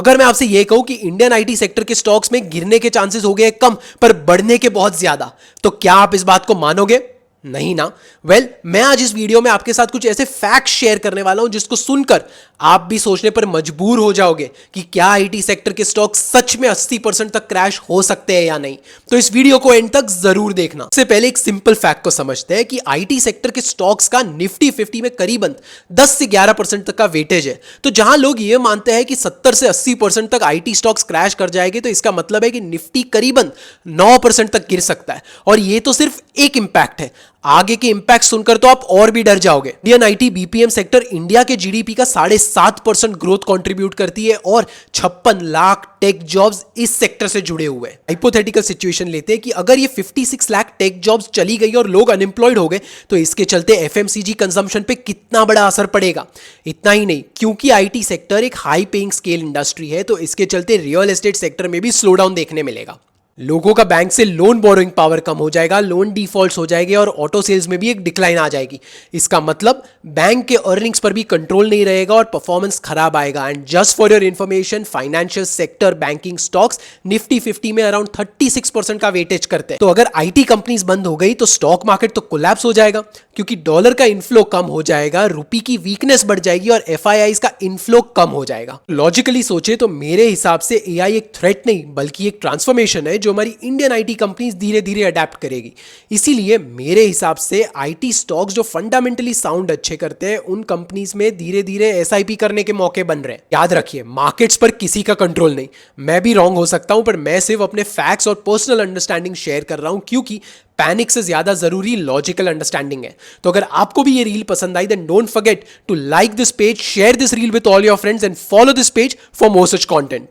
अगर मैं आपसे यह कहूं कि इंडियन आईटी सेक्टर के स्टॉक्स में गिरने के चांसेस हो गए कम पर बढ़ने के बहुत ज्यादा, तो क्या आप इस बात को मानोगे? नहीं ना। मैं आज इस वीडियो में आपके साथ कुछ ऐसे फैक्ट्स शेयर करने वाला हूं जिसको सुनकर आप भी सोचने पर मजबूर हो जाओगे कि क्या आईटी सेक्टर के स्टॉक सच में 80% तक क्रैश हो सकते हैं या नहीं। तो इस वीडियो को एंड तक जरूर देखना। इससे पहले एक सिंपल फैक्ट को समझते हैं कि आईटी सेक्टर के स्टॉक्स का निफ्टी 50 में करीबन 10 से 11% तक का वेटेज है। तो जहां लोग ये मानते हैं कि 70 से 80% तक आईटी स्टॉक्स क्रैश कर जाएंगे, तो इसका मतलब है कि निफ्टी करीबन 9% तक गिर सकता है। और ये तो सिर्फ एक इंपैक्ट है, आगे के इंपैक्ट सुनकर तो आप और भी डर जाओगे। Indian IT BPM sector India के जीडीपी का 7.5% ग्रोथ कंट्रीब्यूट करती है और 56 लाख टेक जॉब्स इस सेक्टर से जुड़े हुए हैं। हाइपोथेटिकल सिचुएशन लेते हैं कि अगर ये 56 लाख टेक जॉब्स चली गई और लोग अनएम्प्लॉयड हो गए, तो इसके चलते एफएमसीजी कंजम्पशन पे कितना बड़ा असर पड़ेगा। इतना ही नहीं, क्योंकि आईटी सेक्टर एक हाई पेइंग स्केल इंडस्ट्री है, तो इसके चलते रियल एस्टेट सेक्टर में भी स्लो डाउन देखने मिलेगा। लोगों का बैंक से लोन बोरोइंग पावर कम हो जाएगा, लोन डिफॉल्ट्स हो जाएंगे और ऑटो सेल्स में भी एक डिक्लाइन आ जाएगी। इसका मतलब बैंक के अर्निंग्स पर भी कंट्रोल नहीं रहेगा और परफॉर्मेंस खराब आएगा। And just for your information, financial sector banking stocks Nifty 50 में अराउंड 36% का वेटेज करते हैं। तो अगर आईटी कंपनीज बंद हो गई तो स्टॉक मार्केट तो कोलैप्स हो जाएगा, क्योंकि डॉलर का इनफ्लो कम हो जाएगा, रुपी की वीकनेस बढ़ जाएगी और एफआईआईज का इनफ्लो कम हो जाएगा। लॉजिकली सोचे तो मेरे हिसाब से एआई एक थ्रेट नहीं बल्कि एक ट्रांसफॉर्मेशन है जो हमारी इंडियन आईटी कंपनीज धीरे धीरे अडेप्ट करेगी। इसीलिए मेरे हिसाब से आईटी स्टॉक्स जो फंडामेंटली साउंड अच्छे करते हैं, उन कंपनीज में धीरे धीरे एसआईपी करने के मौके बन रहे हैं। याद रखिए, मार्केट्स पर किसी का कंट्रोल नहीं। मैं भी रॉन्ग हो सकता हूं, पर मैं सिर्फ अपने फैक्ट्स और पर्सनल अंडरस्टैंडिंग शेयर कर रहा हूं, क्योंकि पैनिक से ज्यादा जरूरी लॉजिकल अंडरस्टैंडिंग है। तो अगर आपको भी ये रील पसंद आई, then don't forget to like this page, share this reel with all your friends and follow this page for more such content.